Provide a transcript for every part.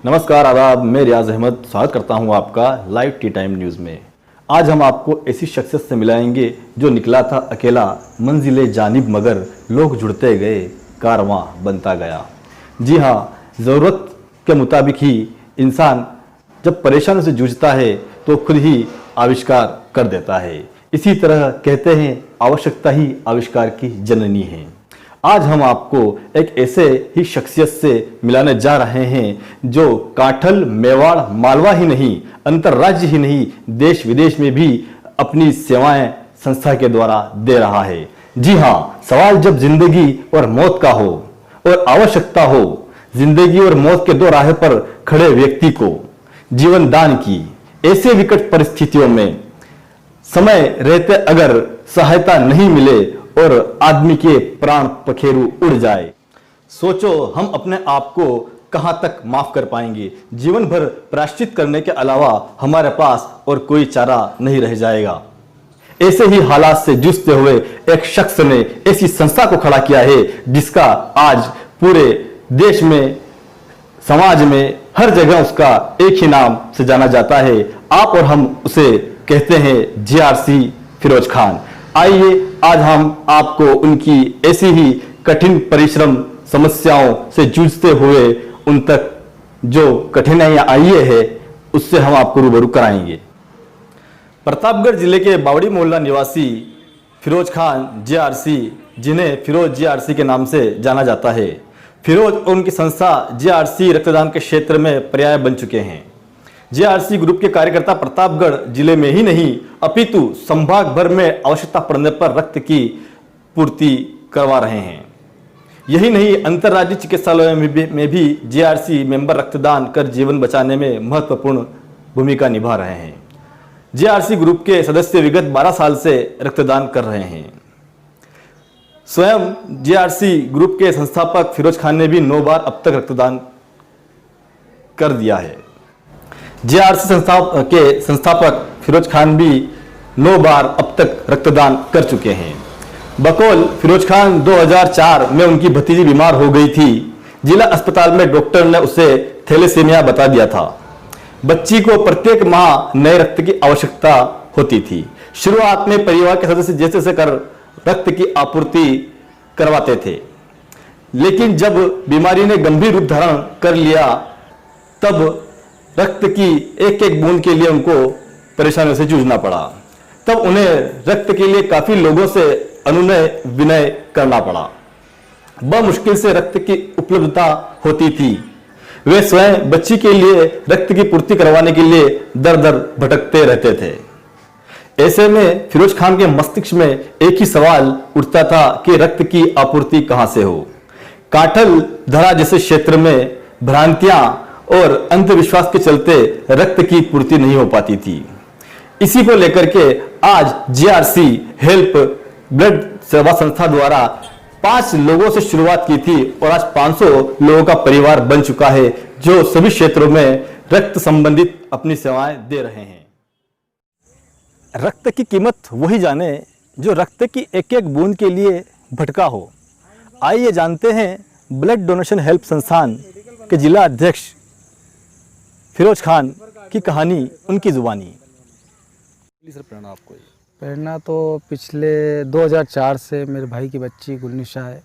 नमस्कार आदाब, मैं रियाज अहमद स्वागत करता हूं आपका लाइव टी टाइम न्यूज़ में। आज हम आपको ऐसी शख्सियत से मिलाएंगे जो निकला था अकेला मंजिले जानिब मगर लोग जुड़ते गए कारवां बनता गया। जी हाँ, ज़रूरत के मुताबिक ही इंसान जब परेशानी से जूझता है तो खुद ही आविष्कार कर देता है। इसी तरह कहते हैं आवश्यकता ही आविष्कार की जननी है। आज हम आपको एक ऐसे ही शख्सियत से मिलाने जा रहे हैं जो काठल, मेवाड़, मालवा ही नहीं, अंतर्राज्य ही नहीं, देश विदेश में भी अपनी सेवाएं संस्था के द्वारा दे रहा है। जी हाँ, सवाल जब जिंदगी और मौत का हो और आवश्यकता हो, जिंदगी और मौत के दो राह पर खड़े व्यक्ति को जीवन दान की ऐसे विकट परिस्थितियों में समय रहते अगर सहायता नहीं मिले और आदमी के प्राण पखेरु उड़ जाए, सोचो हम अपने आप को कहां तक माफ कर पाएंगे। जीवन भर प्रायश्चित करने के अलावा हमारे पास और कोई चारा नहीं रह जाएगा। ऐसे ही हालात से जूझते हुए एक शख्स ने ऐसी संस्था को खड़ा किया है जिसका आज पूरे देश में, समाज में, हर जगह उसका एक ही नाम से जाना जाता है। आप और हम उसे कहते हैं जेआरसी फिरोज खान। आइए आज हम आपको उनकी ऐसी ही कठिन परिश्रम समस्याओं से जूझते हुए उन तक जो कठिनाइयां आई है उससे हम आपको रूबरू कराएंगे। प्रतापगढ़ जिले के बावड़ी मोहल्ला निवासी फिरोज खान जेआरसी, जिन्हें फिरोज जेआरसी के नाम से जाना जाता है, फिरोज और उनकी संस्था जेआरसी रक्तदान के क्षेत्र में पर्याय बन चुके हैं। जेआरसी ग्रुप के कार्यकर्ता प्रतापगढ़ जिले में ही नहीं अपितु संभाग भर में आवश्यकता पड़ने पर रक्त की पूर्ति करवा रहे हैं। यही नहीं, अंतर्राज्यीय चिकित्सालयों में भी जेआरसी मेंबर रक्तदान कर जीवन बचाने में महत्वपूर्ण भूमिका निभा रहे हैं। जेआरसी ग्रुप के सदस्य विगत 12 साल से रक्तदान कर रहे हैं। स्वयं जेआरसी ग्रुप के संस्थापक फिरोज खान ने भी 9 बार अब तक रक्तदान कर दिया है। जेआरसी संस्थापक फिरोज खान भी 9 बार अब तक रक्तदान कर चुके हैं। बकौल फिरोज खान 2004 में उनकी भतीजी बीमार हो गई थी। जिला अस्पताल में डॉक्टर ने उसे थैलेसीमिया बता दिया था। बच्ची को प्रत्येक माह नए रक्त की आवश्यकता होती थी। शुरुआत में परिवार के सदस्य जैसे से कर रक्त की आपूर्ति करवाते थे, लेकिन जब बीमारी ने गंभीर रूप धारण कर लिया तब रक्त की एक एक बूंद के लिए उनको परेशानियों से जूझना पड़ा। तब उन्हें रक्त के लिए काफी लोगों से अनुनय विनय करना पड़ा। बमुश्किल से रक्त की उपलब्धता होती थी। वे स्वयं बच्ची के लिए रक्त की पूर्ति करवाने के लिए दर दर भटकते रहते थे। ऐसे में फिरोज खान के मस्तिष्क में एक ही सवाल उठता था कि रक्त की आपूर्ति कहां से हो। काठल धरा जैसे क्षेत्र में भ्रांतियां और अंधविश्वास के चलते रक्त की पूर्ति नहीं हो पाती थी। इसी को लेकर के आज जेआरसी हेल्प ब्लड सेवा संस्था द्वारा 5 लोगों से शुरुआत की थी और आज 500 लोगों का परिवार बन चुका है जो सभी क्षेत्रों में रक्त संबंधित अपनी सेवाएं दे रहे हैं। रक्त की कीमत वही जाने जो रक्त की एक एक बूंद के लिए भटका हो। आइए जानते हैं ब्लड डोनेशन हेल्प संस्थान के जिला अध्यक्ष फिरोज खान की कहानी, उनकी जुबानी। सर, प्रेरणा आपको? प्रेरणा तो पिछले 2004 से मेरे भाई की बच्ची गुलनिशा है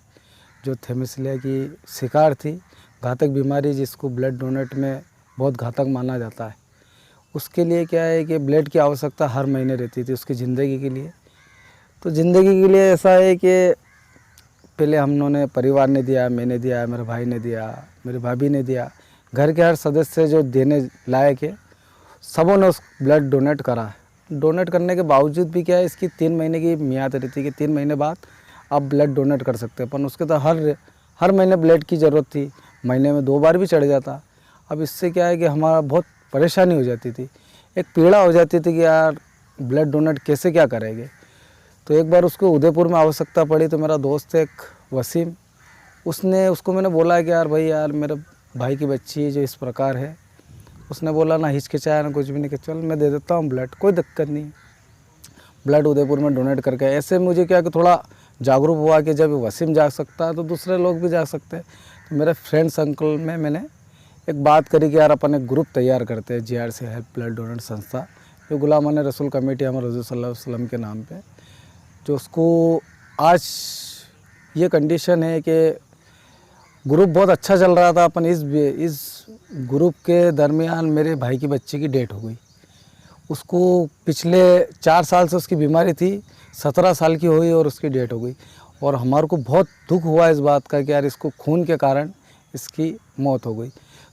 जो थैलेसीमिया की शिकार थी, घातक बीमारी जिसको ब्लड डोनेट में बहुत घातक माना जाता है। उसके लिए क्या है कि ब्लड की आवश्यकता हर महीने रहती थी उसकी ज़िंदगी के लिए। तो ज़िंदगी के लिए ऐसा है कि पहले हमने परिवार ने दिया, मैंने दिया, मेरे भाई ने दिया, मेरी भाभी ने दिया, घर के हर सदस्य जो देने लायक है सबों ने उस ब्लड डोनेट करा है। डोनेट करने के बावजूद भी क्या है, इसकी 3 महीने की मियाद रहती है कि 3 महीने बाद आप ब्लड डोनेट कर सकते हैं। पर उसके तो हर महीने ब्लड की ज़रूरत थी, महीने में 2 बार भी चढ़ जाता। अब इससे क्या है कि हमारा बहुत परेशानी हो जाती थी, एक पीड़ा हो जाती थी कि यार ब्लड डोनेट कैसे क्या करेंगे। तो एक बार उसको उदयपुर में आवश्यकता पड़ी तो मेरा दोस्त एक वसीम, उसको मैंने बोला कि यार भाई यार मेरे भाई की बच्ची जो इस प्रकार है, उसने बोला ना हिचकिचाया ना कुछ भी नहीं कि चल मैं दे देता हूँ ब्लड, कोई दिक्कत नहीं। ब्लड उदयपुर में डोनेट करके ऐसे मुझे क्या कि थोड़ा जागरूक हुआ कि जब वसीम जा सकता है तो दूसरे लोग भी जा सकते हैं। तो मेरे फ्रेंड सर्कल में मैंने एक बात करी कि यार अपन एक ग्रुप तैयार करते हैं JRC हेल्प ब्लड डोनेट संस्था, जो गुलाम रसूल कमेटी हमारे रसूल सल्लल्लाहु अलैहि वसल्लम के नाम पे, जो उसको आज ये कंडीशन है कि ग्रुप बहुत अच्छा चल रहा था। अपन इस ग्रुप के दरमियान मेरे भाई की बच्ची की डेथ हो गई। उसको पिछले 4 साल से उसकी बीमारी थी, 17 साल की हुई और उसकी डेथ हो गई। और हमारे को बहुत दुख हुआ इस बात का कि यार इसको खून के कारण इसकी मौत हो गई।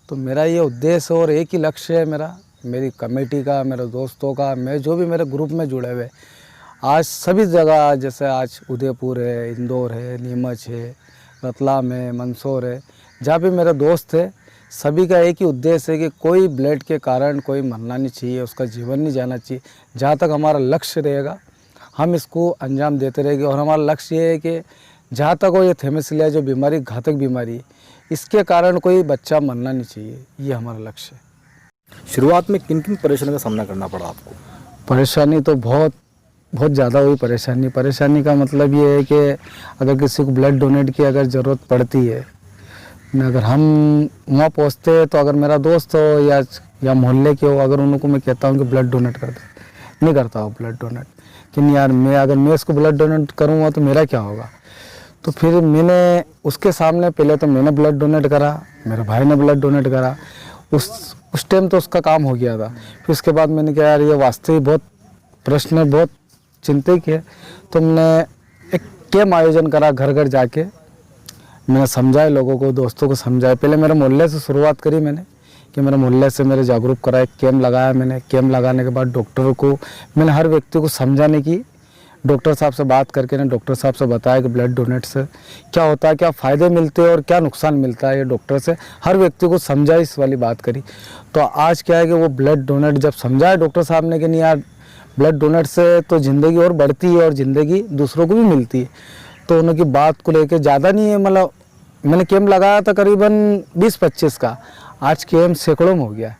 तो मेरा ये उद्देश्य और एक ही लक्ष्य है मेरा, मेरी कमेटी का, मेरे दोस्तों का, मैं जो भी मेरे ग्रुप में जुड़े हुए, आज सभी जगह, जैसे आज उदयपुर है, इंदौर है, नीमच है, रतलाम है, मंदसौर है, जहाँ भी मेरे दोस्त है, सभी का एक ही उद्देश्य है कि कोई ब्लड के कारण कोई मरना नहीं चाहिए, उसका जीवन नहीं जाना चाहिए। जहाँ तक हमारा लक्ष्य रहेगा हम इसको अंजाम देते रहेंगे। और हमारा लक्ष्य ये है कि जहाँ तक हो ये थैलेसीमिया जो बीमारी घातक बीमारी है, इसके कारण कोई बच्चा मरना नहीं चाहिए, ये हमारा लक्ष्य है। शुरुआत में किन किन परेशानियों का सामना करना पड़ा आपको? परेशानी तो बहुत ज़्यादा हुई। परेशानी का मतलब ये है कि अगर किसी को ब्लड डोनेट की अगर ज़रूरत पड़ती है, अगर हम वहाँ पहुँचते हैं तो अगर मेरा दोस्त हो या मोहल्ले के हो, अगर उनको मैं कहता हूँ कि ब्लड डोनेट कर दे, नहीं करता हो ब्लड डोनेट, कि नहीं यार अगर मैं इसको ब्लड डोनेट करूँगा तो मेरा क्या होगा। तो फिर मैंने उसके सामने पहले तो मैंने ब्लड डोनेट करा, मेरे भाई ने ब्लड डोनेट करा। उस टाइम तो उसका काम हो गया था। फिर उसके बाद मैंने कहा यार ये वास्तविक बहुत प्रश्न है, बहुत चिंतित है। तो मैंने एक कैंप आयोजन करा, घर घर जाके मैंने समझाया लोगों को, दोस्तों को समझाया। पहले मेरे मोहल्ले से शुरुआत करी मैंने, कि मेरे मोहल्ले से मेरे जागरूक करा, एक कैंप लगाया मैंने। कैंप लगाने के बाद डॉक्टरों को मैंने हर व्यक्ति को समझाने की, डॉक्टर साहब से बात करके ना डॉक्टर साहब से बताया कि ब्लड डोनेट से क्या होता है, क्या फ़ायदे मिलते हैं और क्या नुकसान मिलता है। ये डॉक्टर से हर व्यक्ति को समझाई, इस वाली बात करी। तो आज क्या है कि वो ब्लड डोनेट जब समझाया डॉक्टर साहब ने कि नहीं यार ब्लड डोनेट से तो ज़िंदगी और बढ़ती है और ज़िंदगी दूसरों को भी मिलती है, तो उनकी बात को लेकर ज़्यादा नहीं है, मतलब मैंने कैंप लगाया था करीबन 20-25 का, आज कैंप सैकड़ों में हो गया।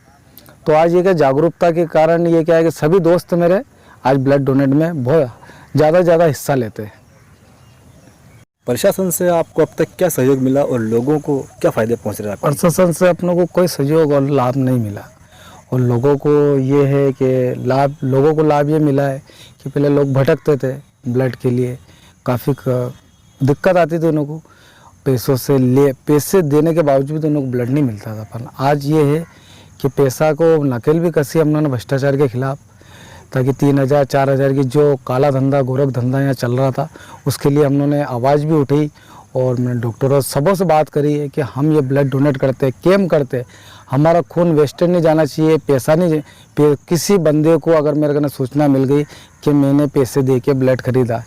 तो आज ये क्या जागरूकता के कारण ये क्या है कि सभी दोस्त मेरे आज ब्लड डोनेट में बहुत ज़्यादा हिस्सा लेते हैं। प्रशासन से आपको अब तक क्या सहयोग मिला और लोगों को क्या फ़ायदे पहुंच रहे हैं? प्रशासन से अपनों को कोई सहयोग और लाभ नहीं मिला। और लोगों को ये है कि लोगों को लाभ ये मिला है कि पहले लोग भटकते थे ब्लड के लिए, काफ़ी दिक्कत आती थी उनको, पैसे देने के बावजूद उनको ब्लड नहीं मिलता था। पर आज ये है कि पैसा को नकेल भी कसी हम लोगों ने भ्रष्टाचार के खिलाफ, ताकि 3,000-4,000 की जो काला धंधा, गोरख धंधा यहाँ चल रहा था, उसके लिए हम लोगों ने आवाज़ भी उठाई। और मैंने डॉक्टरों सबों से बात करी है कि हम ये ब्लड डोनेट करते, कैंप करते, हमारा खून वेस्टेज नहीं जाना चाहिए, पैसा नहीं। किसी बंदे को अगर मेरे को सूचना मिल गई कि मैंने पैसे दे के ब्लड खरीदा,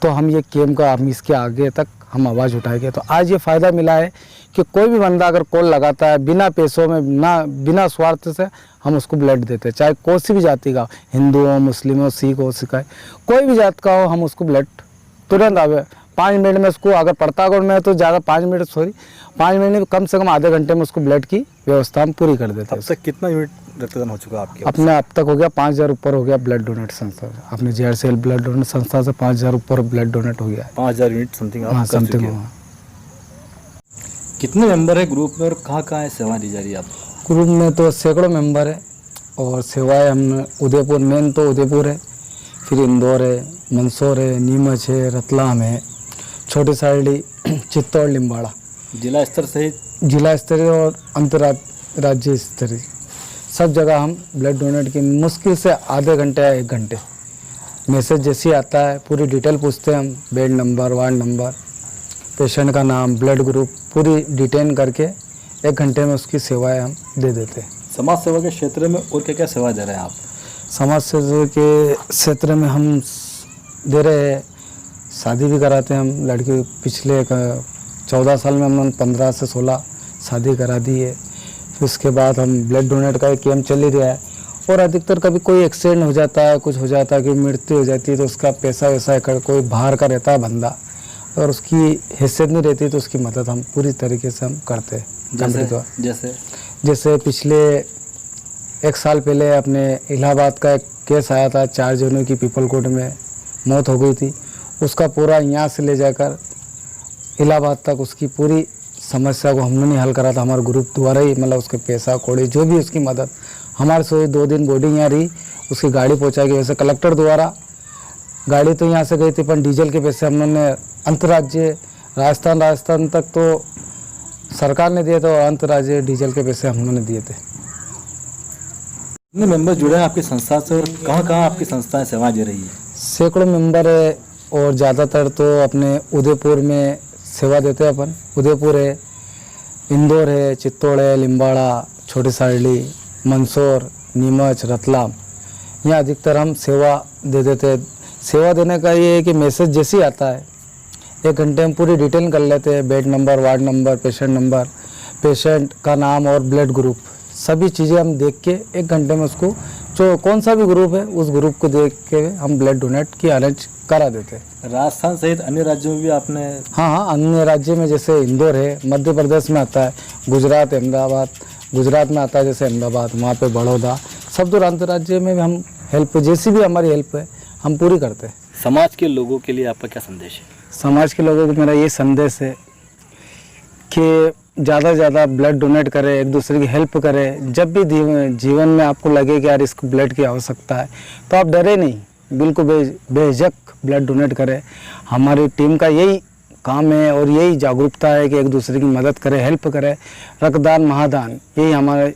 तो हम ये कैंप का हम इसके आगे तक हम आवाज़ उठाएंगे। तो आज ये फ़ायदा मिला है कि कोई भी बंदा अगर कॉल लगाता है बिना पैसों में, बिना स्वार्थ से हम उसको ब्लड देते हैं, चाहे कोई सी भी जाति का, हिंदू हो, मुस्लिम हो, सिख हो, सिख, कोई भी जात का हो, हम उसको ब्लड तुरंत आवे 5 मिनट में उसको, अगर प्रतापगढ़ में है तो ज़्यादा 5 मिनट में कम से कम आधे घंटे में उसको ब्लड की व्यवस्था हम पूरी कर देते हैं। अब तक कितना यूनिट रक्तदान हो चुका आपके? अपने अब तक हो गया 5,000 ऊपर हो गया ब्लड डोनेट संस्था, अपने JRC ब्लड डोनेट संस्था से 5,000 ऊपर ब्लड डोनेट हो गया। 5,000 यूनिट समथिंग आप कर समथिंग। चुके हैं। कितने मेंबर है ग्रुप में और कहाँ सेवा दी जा रही है आपको? ग्रुप में तो सैकड़ों मेंबर है और सेवाएं हम उदयपुर, मेन तो उदयपुर है, फिर इंदौर है, मंदसौर है, नीमच है, रतलाम है, छोटी साड़ी, चित्तौड़, लिम्बाड़ा। जिला स्तर सहित जिला स्तरीय और अंतर्राज्यीय स्तरीय सब जगह हम ब्लड डोनेट की मुश्किल से आधे घंटे या 1 घंटे, मैसेज जैसे आता है पूरी डिटेल पूछते हैं हम, bed number, ward number, patient का नाम, ब्लड ग्रुप, पूरी डिटेल करके 1 घंटे में उसकी सेवाएं हम दे देते हैं। समाज सेवा के क्षेत्र में और क्या सेवा दे रहे हैं आप? समाज सेवा के क्षेत्र में हम दे रहे हैं, शादी भी कराते हैं हम लड़की। पिछले 14 साल में हमने 15 से 16 शादी करा दी है। फिर उसके बाद हम ब्लड डोनेट का एक कैंप चल ही रहा है। और अधिकतर कभी कोई एक्सीडेंट हो जाता है, कुछ हो जाता है, कोई मृत्यु हो जाती है, तो उसका पैसा वैसा कर, कोई बाहर का रहता है बंदा, अगर उसकी हैसियत नहीं रहती तो उसकी मदद हम पूरी तरीके से हम करते हैं। जैसे पिछले 1 साल पहले अपने इलाहाबाद का एक केस आया था, 4 जनों की पीपल कोर्ट में मौत हो गई थी। उसका पूरा यहाँ से ले जाकर इलाहाबाद तक उसकी पूरी समस्या को हमने नहीं हल करा था, हमारे ग्रुप द्वारा ही, मतलब उसके पैसा कौड़ी जो भी उसकी मदद हमारे से 2 दिन बोर्डिंग यहाँ रही, उसकी गाड़ी पहुँचाई गई। वैसे कलेक्टर द्वारा गाड़ी तो यहाँ से गई थी, पर डीजल के पैसे हमने अंतर्राज्यीय राजस्थान तक तो सरकार ने दिए थे और अंतर्राज्यीय डीजल के पैसे हमने दिए थे। कितने मेंबर जुड़े हैं आपकी संस्था से और कहाँ आपकी संस्थाएं सेवाएं दे रही है? सैकड़ों मेंबर है और ज़्यादातर तो अपने उदयपुर में सेवा देते हैं अपन। उदयपुर है, इंदौर है, चित्तौड़ है, लिम्बाड़ा, छोटी सारली, मंदसौर, नीमच, रतलाम, यहाँ अधिकतर हम सेवा दे देते हैं। सेवा देने का ये है कि मैसेज जैसे ही आता है 1 घंटे हम पूरी डिटेल कर लेते हैं, bed number, ward number, patient का नाम और ब्लड ग्रुप, सभी चीज़ें हम देख के 1 घंटे में उसको जो कौन सा भी ग्रुप है उस ग्रुप को देख के हम ब्लड डोनेट की अरेंज करा देते हैं। राजस्थान सहित अन्य राज्यों में भी आपने? हाँ, अन्य राज्य में जैसे इंदौर है, मध्य प्रदेश में आता है, गुजरात, अहमदाबाद, गुजरात में आता है जैसे अहमदाबाद, वहाँ पे बड़ौदा, सब दूर अंतर्राज्य में भी हम हेल्प, जैसी भी हमारी हेल्प है हम पूरी करते हैं। समाज के लोगों के लिए आपका क्या संदेश है? समाज के लोगों को मेरा ये संदेश है कि ज़्यादा से ज़्यादा ब्लड डोनेट करें, एक दूसरे की हेल्प करें। जब भी जीवन में आपको लगे कि यार इसको ब्लड की आवश्यकता है तो आप डरे नहीं, बिल्कुल बेझिझक ब्लड डोनेट करें। हमारी टीम का यही काम है और यही जागरूकता है कि एक दूसरे की मदद करें, हेल्प करें। रक्तदान महादान यही हमारे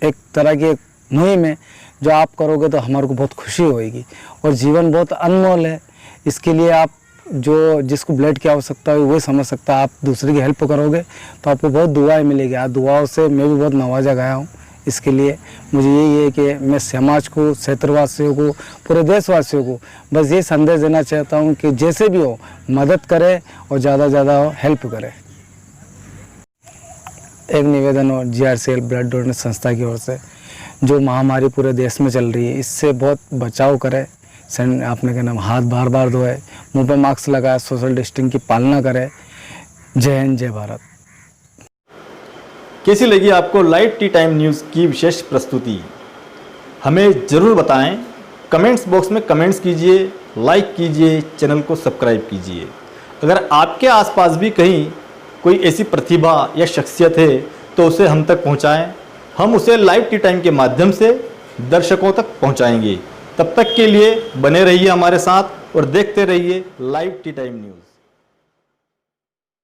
एक तरह की एक मुहिम है, जो आप करोगे तो हमारे को बहुत खुशी होएगी। और जीवन बहुत अनमोल है, इसके लिए आप जो जिसको ब्लड की आवश्यकता है वही समझ सकता है। आप दूसरे की हेल्प करोगे तो आपको बहुत दुआएं मिलेगी। आज दुआओं से मैं भी बहुत नवाजा गया हूँ। इसके लिए मुझे यही है कि मैं समाज को, क्षेत्रवासियों को, पूरे देशवासियों को बस ये संदेश देना चाहता हूँ कि जैसे भी हो मदद करें और ज़्यादा से ज़्यादा हेल्प करें। एक निवेदन और GRCL ब्लड डोनेट संस्था की ओर से, जो महामारी पूरे देश में चल रही है इससे बहुत बचाव करें। आपने क्या नाम, हाथ बार बार धोए, मुंह पे मास्क लगाए, सोशल डिस्टेंसिंग की पालना करें। जय हिंद, जय भारत। कैसी लगी आपको लाइव टी टाइम न्यूज़ की विशेष प्रस्तुति? हमें ज़रूर बताएं। कमेंट्स बॉक्स में कमेंट्स कीजिए, लाइक कीजिए, चैनल को सब्सक्राइब कीजिए। अगर आपके आसपास भी कहीं कोई ऐसी प्रतिभा या शख्सियत है तो उसे हम तक पहुंचाएं। हम उसे लाइव टी टाइम के माध्यम से दर्शकों तक पहुंचाएंगे। तब तक के लिए बने रहिए हमारे साथ और देखते रहिए लाइव टी टाइम न्यूज़।